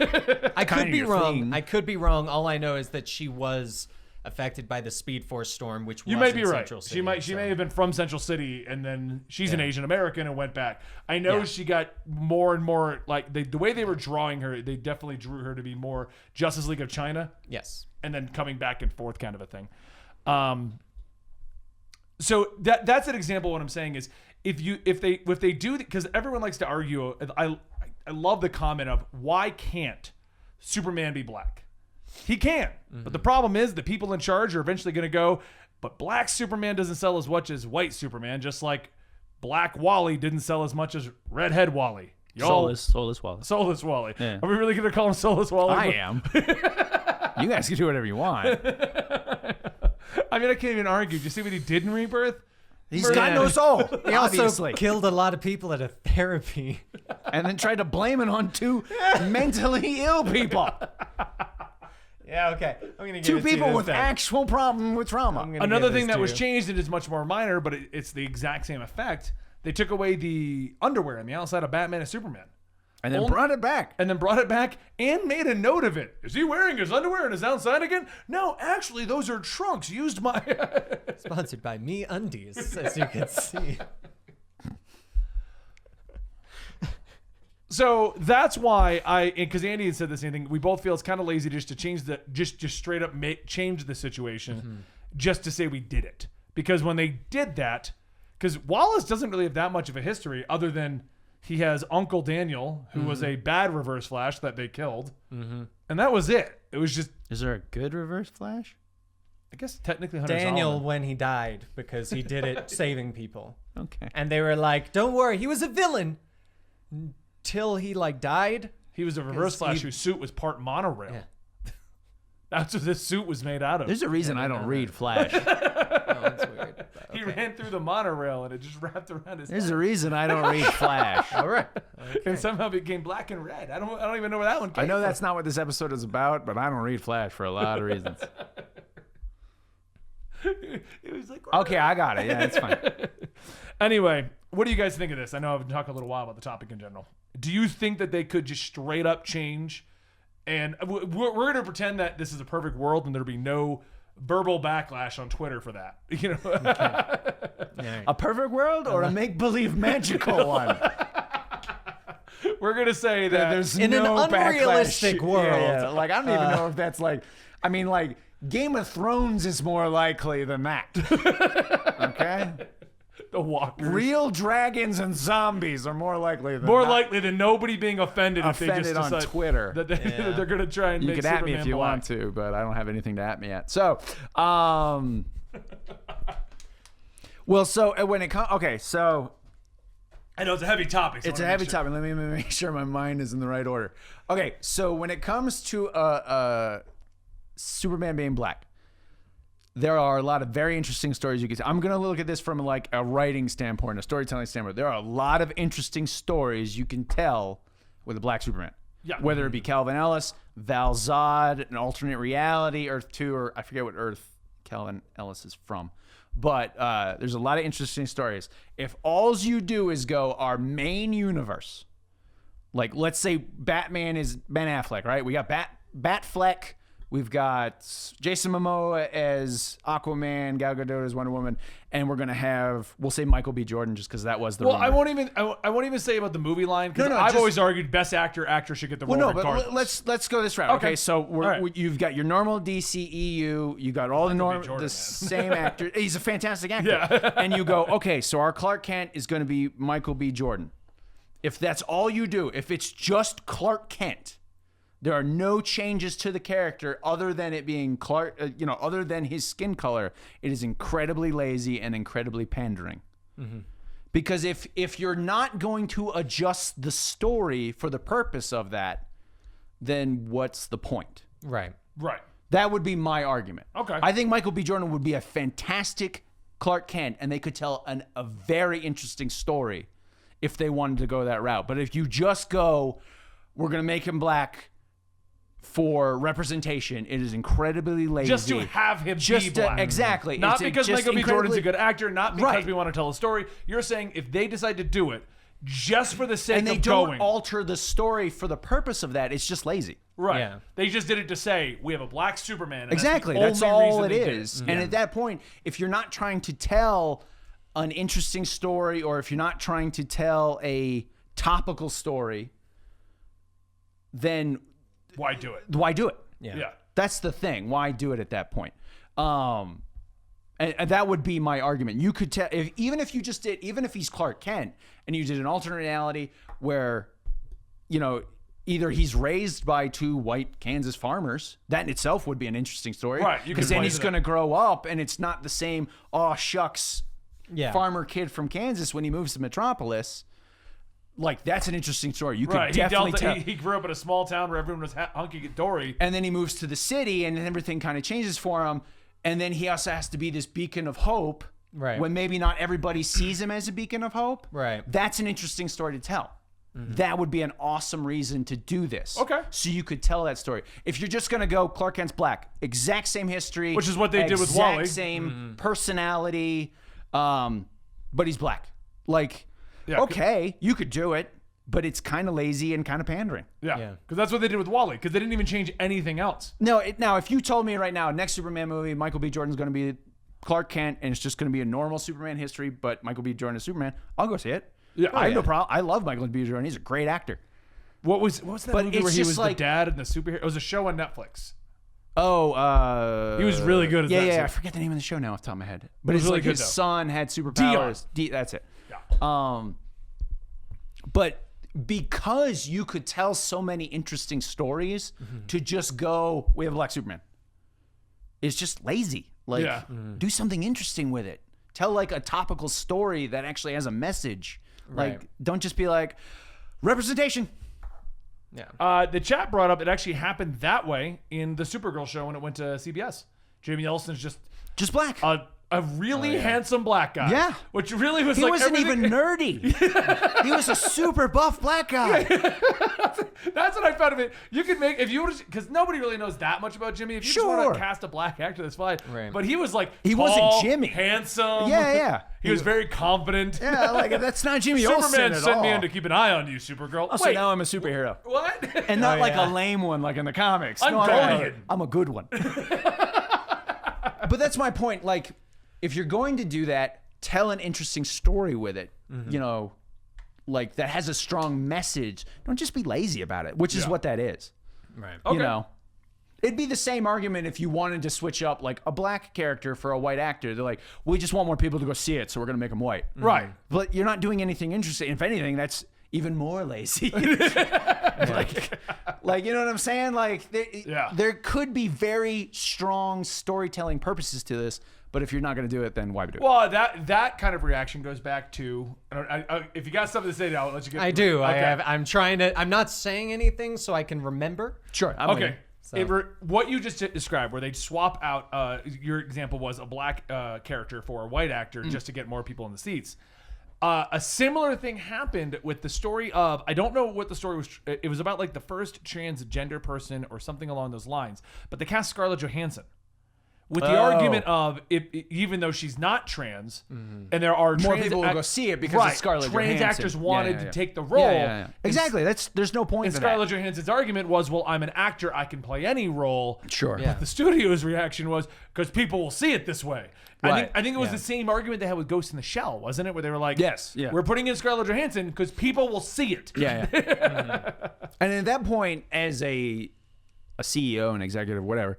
I could Kinda be your wrong. thing. I could be wrong. All I know is that she was affected by the Speed Force storm, which You was may in be right. Central City, She may have been from Central City, and then she's an Asian American and went back. I know Yeah. she got more and more like the way they were drawing her. They definitely drew her to be more Justice League of China, Yes. and then coming back and forth kind of a thing. So that's an example. Of what I'm saying is if they do, because everyone likes to argue. I love the comment of why can't Superman be black? He can, but the problem is the people in charge are eventually going to go. But black Superman doesn't sell as much as white Superman, just like Black Wally didn't sell as much as Redhead Wally. Soulless Wallace. Soulless Wally. Yeah. Are we really going to call him Soulless Wally? I am. You guys can do whatever you want. I mean, I can't even argue. Did you see what he did in Rebirth? He's got no soul, He obviously. also killed a lot of people at a therapy. And then tried to blame it on two mentally ill people. Yeah, okay. I'm gonna give Two it to you people this with time. actual problem with trauma. I'm gonna Another give thing this that to was you. changed, and it's much more minor, but it's the exact same effect. They took away the underwear on the outside of Batman and Superman. And then brought it back. And then brought it back and made a note of it. Is he wearing his underwear on his outside again? No, actually, those are trunks used by... Sponsored by Me Undies, as you can see. So that's why because Andy had said the same thing. We both feel it's kind of lazy just to change just straight up change the situation just to say we did it. Because when they did that, because Wallace doesn't really have that much of a history other than he has Uncle Daniel, who was a bad Reverse Flash that they killed. And that was it. It was just, Is there a good Reverse Flash? I guess technically Hunter Daniel Solomon. when he died because he did it saving people. Okay. And they were like, don't worry, he was a villain till he like died. He was a Reverse Flash he- whose suit was part monorail. Yeah. That's what this suit was made out of. There's a reason I don't read Flash. Oh, that's weird. but He okay. ran through the monorail and it just wrapped around his There's head. a reason I don't read Flash. All right. And somehow became black and red. I don't even know where that one came I know from. that's not what this episode is about, but I don't read Flash for a lot of reasons. It was like, Okay, I got it. Yeah, it's fine. Anyway, what do you guys think of this? I know I've been talking a little while about the topic in general. Do you think that they could just straight up change? And we're going to pretend that this is a perfect world and there'll be no verbal backlash on Twitter for that. You know, Yeah. A perfect world or a make-believe magical one? we're going to say that There's In an no unrealistic backlash. world. Yeah. Like, I don't even know if that's like, I mean, like, Game of Thrones is more likely than that. Okay? the Walkers. Real dragons and zombies are more likely than More not. likely than nobody being offended if they just Offended on decide Twitter. that they're going to try and You make can at Superman me if you black. want to, but I don't have anything to at me yet. So, well, so when it comes, okay, so I know it's a heavy topic. So it's I a wanna heavy make sure. topic. Let me make sure my mind is in the right order. Okay, so when it comes to Superman being black, there are a lot of very interesting stories you can tell. I'm going to look at this from like a writing standpoint, a storytelling standpoint. There are a lot of interesting stories you can tell with a black Superman. Yeah. Whether it be Calvin Ellis, Val Zod, an alternate reality, Earth 2, or I forget what Earth Calvin Ellis is from. But there's a lot of interesting stories. If all you do is go our main universe, like let's say Batman is Ben Affleck, right? We got Batfleck, We've got Jason Momoa as Aquaman, Gal Gadot as Wonder Woman, and we'll say Michael B. Jordan just because that was the. Well, rumor. I won't even say about the movie line because I've just- always argued best actor should get the role. Well, no, regardless. but let's go this route. Okay, so you've got your normal DCEU, you got all the same actor. He's a fantastic actor, Yeah. and you go, okay, so our Clark Kent is going to be Michael B. Jordan. If that's all you do, if it's just Clark Kent. There are no changes to the character other than it being Clark, other than his skin color. It is incredibly lazy and incredibly pandering. Mm-hmm. Because if you're not going to adjust the story for the purpose of that, then what's the point? Right. That would be my argument. Okay. I think Michael B. Jordan would be a fantastic Clark Kent, and they could tell a very interesting story if they wanted to go that route. But if you just go, we're going to make him black for representation, it is incredibly lazy. Just to have him be black. Exactly. Not It's because just Michael B. Jordan's a incredibly- good actor, not because Right. we want to tell a story. You're saying if they decide to do it just for the sake And they of don't going. alter the story for the purpose of that. It's just lazy. Right. Yeah. They just did it to say we have a black Superman. And Exactly. That's, That's the only all reason it they did is. it. And at that point, if you're not trying to tell an interesting story or if you're not trying to tell a topical story, then Why do it? why do it? Yeah. That's the thing. Why do it at that point? And that would be my argument. You could tell, even if he's Clark Kent and you did an alternate reality where, either he's raised by two white Kansas farmers, that in itself would be an interesting story. Right, you Because could then play he's to going to that. grow up and it's not the same, oh, shucks, Yeah. farmer kid from Kansas when he moves to Metropolis. Like, that's an interesting story. You could Right. definitely tell. He grew up in a small town where everyone was hunky dory. And then he moves to the city and everything kind of changes for him. And then he also has to be this beacon of hope. Right. When maybe not everybody sees him as a beacon of hope. Right. That's an interesting story to tell. That would be an awesome reason to do this. Okay. So you could tell that story. If you're just going to go Clark Kent's black, exact same history. Which is what they did with Wall-E. Exact same personality, but he's black. Like, Yeah. okay, you could do it, but it's kind of lazy and kind of pandering. Yeah. Yeah. Because that's what they did with Wall-E. Because they didn't even change anything else. No, now if you told me right now, next Superman movie, Michael B. Jordan's going to be Clark Kent, and it's just going to be a normal Superman history, but Michael B. Jordan is Superman, I'll go see it. Yeah. I have no problem. I love Michael B. Jordan. He's a great actor. What was that But movie it's where he just was the like- dad and the superhero? It was a show on Netflix. Oh, He was really good at that, Yeah, too. I forget the name of the show now off the top of my head. But was it's really like good, his though. son had superpowers. That's it. Yeah. But because you could tell so many interesting stories to just go, we have a black Superman. It's just lazy. Like, Yeah. do something interesting with it. Tell like a topical story that actually has a message. Like, Right. don't just be like, representation. Yeah. The chat brought up it actually happened that way in the Supergirl show when it went to CBS. Jamie Ellison's just Just black. a really handsome black guy. Yeah. Which really was He like wasn't everything- even nerdy. He was a super buff black guy. That's what I found of it. You could make if you were because nobody really knows that much about Jimmy. If you just want Sure. to cast a black actor, that's fine. Right. But he was like He tall, wasn't Jimmy. handsome. Yeah. He was very confident. Yeah, like that's not Jimmy Olsen Superman at sent all. me in to keep an eye on you, Supergirl. So Wait, now I'm a superhero. what? And not like yeah. a lame one like in the comics. I'm No, Guardian. I'm a good one. But that's my point. Like, if you're going to do that, tell an interesting story with it. Like that has a strong message. Don't just be lazy about it, which is Yeah. what that is. Right. Okay. It'd be the same argument if you wanted to switch up like a black character for a white actor. They're like, we just want more people to go see it, so we're going to make them white. Right. But you're not doing anything interesting. If anything, that's even more lazy. like, you know what I'm saying? Like, there could be very strong storytelling purposes to this, but if you're not going to do it, then why do it? Well, that kind of reaction goes back to if you got something to say, I'll let you get. I do. Okay. I'm trying to. I'm not saying anything so I can remember. Sure. I'm Okay. with you. What you just described, where they'd swap out, your example was a black character for a white actor just to get more people in the seats. A similar thing happened with the story of, I don't know what the story was. It was about like the first transgender person or something along those lines, but they cast Scarlett Johansson, with the argument of even though she's not trans, and there are More trans people will go see it because it's Scarlett trans Johansson. actors wanted to take the role. Yeah. Exactly. There's no point And in Scarlett Johansson's argument was, well, I'm an actor, I can play any role. Sure. Yeah. The studio's reaction was, because people will see it this way. Right. I think it was the same argument they had with Ghost in the Shell, wasn't it? Where they were like, Yes, yeah. we're putting in Scarlett Johansson because people will see it. Yeah. And at that point, as a CEO, an executive, whatever,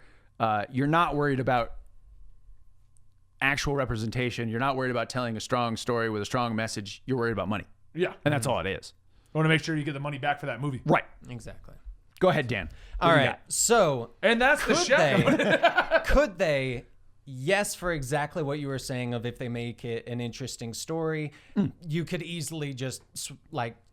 you're not worried about actual representation. You're not worried about telling a strong story with a strong message. You're worried about money. Yeah. And that's all it is. I want to make sure you get the money back for that movie. Right. Exactly. Go ahead, Dan. All right. So And that's the show. could they, yes, for exactly what you were saying of if they make it an interesting story, you could easily just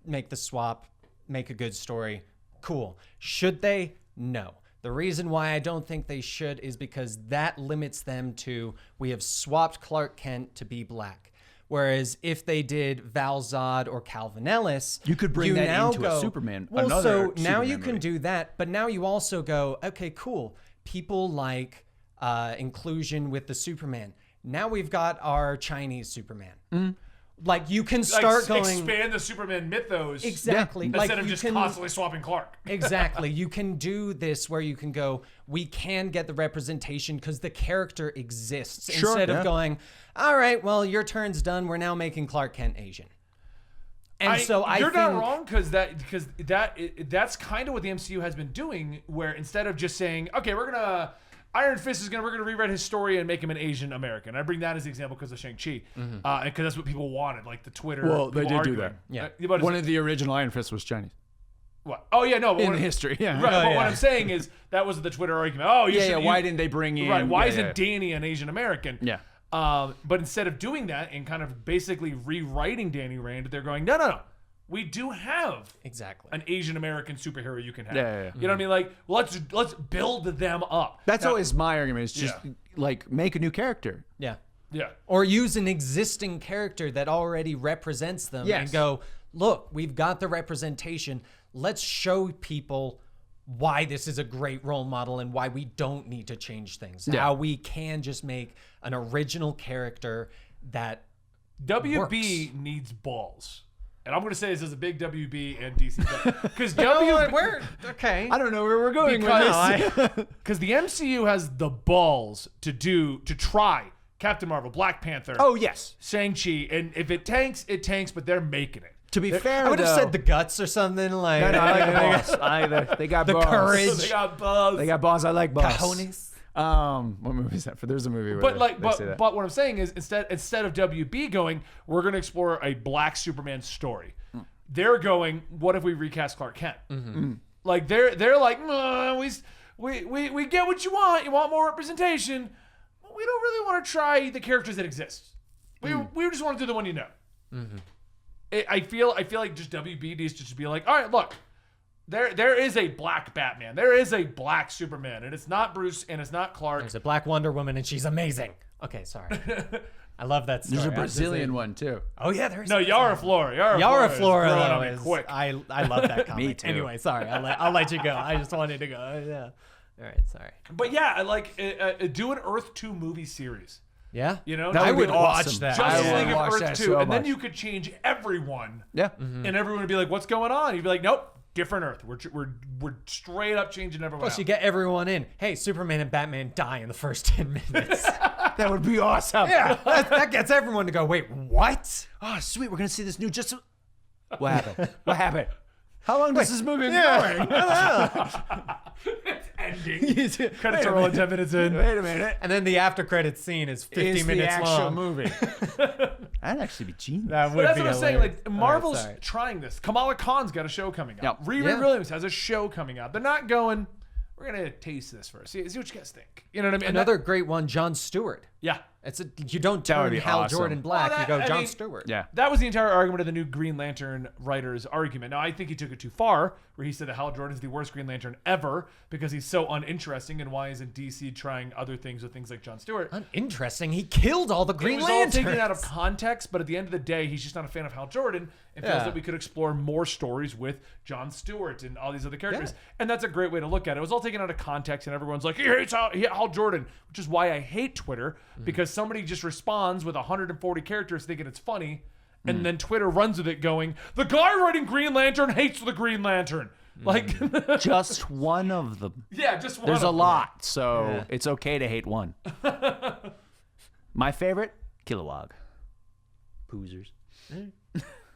make the swap, make a good story. Cool. Should they? No. The reason why I don't think they should is because that limits them to, we have swapped Clark Kent to be black. Whereas if they did Val Zod or Calvin Ellis, You could bring that now into a go, Superman- Well, another so now Superman you can movie. do that, but now you also go, okay, cool. People like inclusion with the Superman. Now we've got our Chinese Superman. Like you can start going expand the Superman mythos. exactly like Instead of you just can, constantly swapping Clark. exactly. You can do this where you can go, we can get the representation because the character exists Sure, instead yeah. of going, all right, well, your turn's done. We're now making Clark Kent Asian. And I you're think, not wrong because that's kind of what the MCU has been doing, where instead of just saying, okay, Iron Fist we're gonna rewrite his story and make him an Asian American. I bring that as an example because of Shang-Chi, because that's what people wanted, like the Twitter. Well, they people did do arguing. that. Yeah. But One of the original Iron Fists was Chinese. what? Oh yeah, no. But In what, history, yeah. Right. But yeah. what I'm saying is that was the Twitter argument. Oh, you should, Why didn't they bring in... Right. Why yeah, isn't yeah. Danny an Asian American? Yeah. But instead of doing that and kind of basically rewriting Danny Rand, they're going, no. We do have exactly. an Asian American superhero you can have. Yeah. You know what I mean? Like, let's build them up. That's Now- always my argument. Is just like make a new character. Yeah. Yeah. Or use an existing character that already represents them Yes. and go, look, we've got the representation. Let's show people why this is a great role model and why we don't need to change things. Yeah. How we can just make an original character that WB needs balls. And I'm going to say this as a big WB and DC guy. Because we're okay. I don't know where we're going Because- with this. Because the MCU has the balls to try Captain Marvel, Black Panther, Oh, yes. Shang-Chi, and if it tanks, it tanks, but they're making it. To be fair, I would have though- said the guts or something like No, I like the balls. They got The balls. courage. They got balls. They got balls. I like balls. cojones. What movie is that? There's a movie where But they say that. but what I'm saying is instead of WB going, we're going to explore a black Superman story. They're going, what if we recast Clark Kent? Like they're like, we get what you want. You want more representation. But we don't really want to try the characters that exist. We just want to do the one you know. I feel like just WB needs to just be like, all right, look. There is a black Batman. There is a black Superman, and it's not Bruce and it's not Clark. There's a black Wonder Woman and she's amazing. Okay, sorry. I love that story. There's a Brazilian one too. Oh yeah, there's No, Yara Flora. Yara Flora is growing though on me is quick. I love that comic. Me too. Anyway, sorry. I'll let you go. I just wanted to go. Yeah. All right, sorry. But yeah, I like do an Earth 2 movie series. Yeah. You know, That I would would be watch awesome. that. Justice I League would of watch Earth that 2, so and then much. you could change everyone, Yeah. and everyone would be like, "What's going on?" You'd be like, "Nope, different Earth. We're straight up changing everyone." Plus, out. you get everyone in. Hey, Superman and Batman die in the first 10 minutes. That would be awesome. yeah, that gets everyone to go, wait, what? Oh, sweet. We're gonna see this new Justice. What happened? What happened? How long does this movie going? It's ending. Credits are rolling 10 minutes in. Wait a minute. And then the after credits scene is 50 Is the minutes actual long. movie? That'd actually be genius. That would But that's be what I'm saying. hilarious. Like Marvel's All right, trying this. Kamala Khan's got a show coming out. Yeah. Riri Yeah. Williams has a show coming out. They're not going. We're gonna taste this first. See what you guys think. You know what I mean? And Another great one, Jon Stewart. Yeah. You don't would turn be Hal awesome. Jordan black. Well, You go I Jon mean, Stewart. Yeah. That was the entire argument of the new Green Lantern writer's argument. Now, I think he took it too far, where he said that Hal Jordan is the worst Green Lantern ever because he's so uninteresting, and why isn't DC trying other things with things like Jon Stewart? Uninteresting. He killed all the Green It was Lanterns. all taken out of context, but at the end of the day, he's just not a fan of Hal Jordan and feels Yeah. that we could explore more stories with Jon Stewart and all these other characters. And that's a great way to look at it. It was all taken out of context, and everyone's like, he hates Hal Jordan, which is why I hate Twitter, because somebody just responds with 140 characters thinking it's funny, and then Twitter runs with it going, the guy writing Green Lantern hates the Green Lantern. Like, Just one of them. yeah, just one There's of a them. lot, so it's okay to hate one. My favorite, Kilowog. Poozers.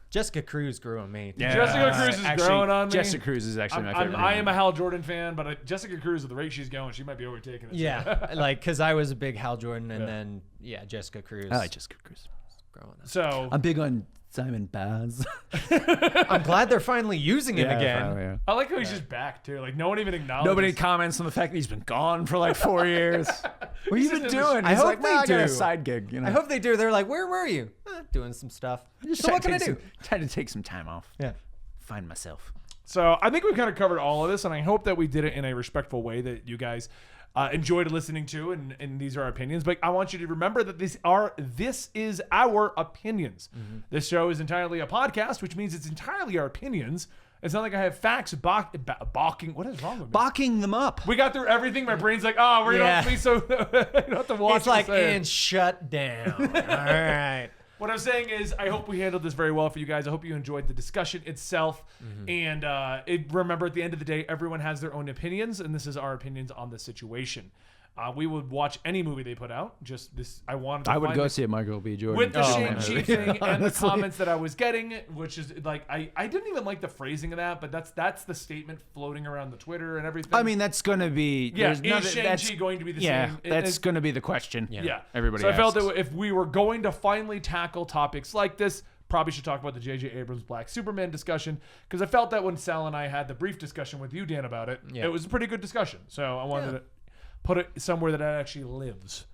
Jessica Cruz grew on me. Jessica Cruz is growing on me. Jessica Cruz is actually my favorite. I am a Hal Jordan fan, but Jessica Cruz, at the rate she's going, she might be overtaking it. Yeah, like because I was a big Hal Jordan, and then Jessica Cruz. I like Jessica Cruz. Growing up. So I'm big on Simon Baz. I'm glad they're finally using him again. finally, yeah. I like how he's just back too. Like no one even acknowledges. Nobody comments on the fact that he's been gone for like 4 years. What have you been just in doing? I He's hope like, they "Nah, I got a do." side gig. You know, I hope they do. They're like, where were you? Doing some stuff. Just So what trying can I to do? Trying to take some time off. Yeah. Find myself. So I think we've kind of covered all of this, and I hope that we did it in a respectful way that you guys enjoyed listening to, and these are our opinions. But I want you to remember that this is our opinions. This show is entirely a podcast, which means it's entirely our opinions. It's not like I have facts balking. What is wrong with me? Balking them up. We got through everything. My brain's like, oh, we're Yeah. not be so. You don't have to watch. It's like, what's there. and shut down. All right. What I'm saying is, I hope we handled this very well for you guys. I hope you enjoyed the discussion itself. And remember, at the end of the day, everyone has their own opinions, and this is our opinions on the situation. We would watch any movie they put out. Just this, I wanted to I would find go this- see a Michael B. Jordan. with the man. Shang-Chi thing and the Honestly. comments that I was getting, which is like, I didn't even like the phrasing of that, but that's the statement floating around the Twitter and everything. I mean, that's going to be. yeah, there's is Shang-Chi going to be the Yeah, same? that's going to be the question. Yeah. Everybody So I felt asks. that if we were going to finally tackle topics like this, probably should talk about the J.J. Abrams Black Superman discussion, because I felt that when Sal and I had the brief discussion with you, Dan, about it, it was a pretty good discussion. So I wanted to put it somewhere that it actually lives.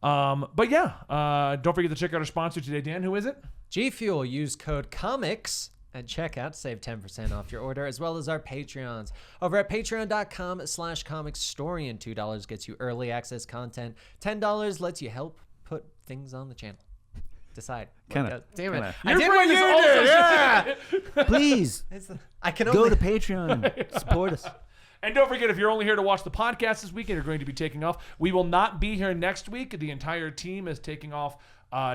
But yeah, don't forget to check out our sponsor today, Dan. Who is it? G Fuel. Use code COMICS at checkout to save 10% off your order, as well as our Patreons. Over at patreon.com/Comicstorian, $2 gets you early access content. $10 lets you help put things on the channel. Decide. Kinda. Damn it. Kinda. I did what you did. Yeah. Please I can go only... to Patreon. Support us. And don't forget, if you're only here to watch the podcast this weekend, you're going to be taking off. We will not be here next week. The entire team is taking off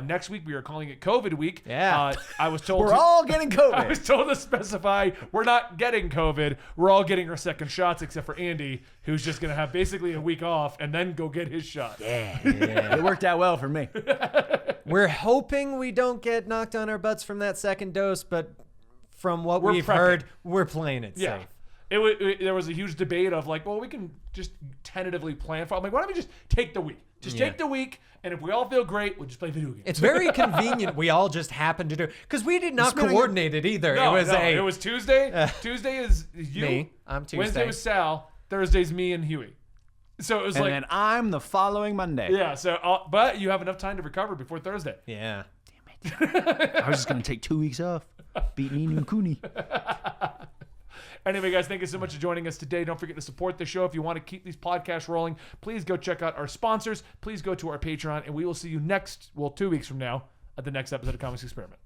next week. We are calling it COVID week. Yeah. I was told We're all getting I COVID. was told to specify we're not getting COVID. We're all getting our second shots, except for Andy, who's just going to have basically a week off and then go get his shot. It worked out well for me. We're hoping we don't get knocked on our butts from that second dose, but from what We're we've prepping. heard, we're playing it Yeah. safe. There was a huge debate of like, well, we can just tentatively plan for. I'm like, why don't we just take the week? Just take the week, and if we all feel great, we'll just play video games. It's very convenient. We all just happened to do because we did not been like- coordinate it either. No, it it was Tuesday. Tuesday is you. Me. I'm Tuesday. Wednesday was Sal. Thursday's me and Huey. So it was And like, then I'm the following Monday. yeah. So, but you have enough time to recover before Thursday. yeah. I was just going to take 2 weeks off. Beat Nino and Cooney. Anyway, guys, thank you so much for joining us today. Don't forget to support the show. If you want to keep these podcasts rolling, please go check out our sponsors. Please go to our Patreon, and we will see you 2 weeks from now at the next episode of Comics Experiment.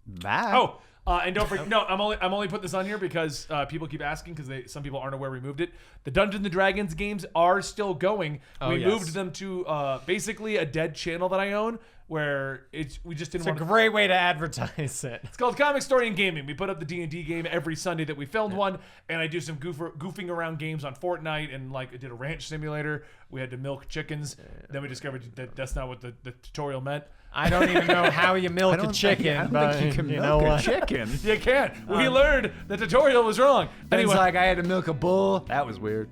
Bye. Oh, and don't forget. No, I'm only putting this on here because people keep asking because some people aren't aware we moved it. The Dungeons and Dragons games are still going. We yes. moved them to basically a dead channel that I own, where we just didn't It's a want. great way to advertise it. It's called Comicstorian Gaming. We put up the D&D game every Sunday that we filmed one, and I do some goofing around games on Fortnite, and like I did a ranch simulator. We had to milk chickens. Then we discovered that that's not what the tutorial meant. I don't even know how you milk a chicken, I don't but think you can you milk know a what? chicken. You can't. We learned the tutorial was wrong. And Anyway, it's like I had to milk a bull. That was weird.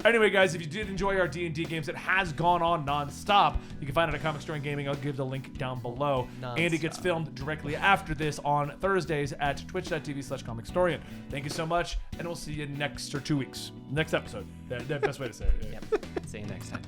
Anyway, guys, if you did enjoy our D&D games, it has gone on nonstop. You can find it at Comicstorian Gaming. I'll give the link down below. And it gets filmed directly after this on Thursdays at twitch.tv/Comicstorian. Thank you so much, and we'll see you next 2 weeks. Next episode. The best way to say it. Yep. See you next time.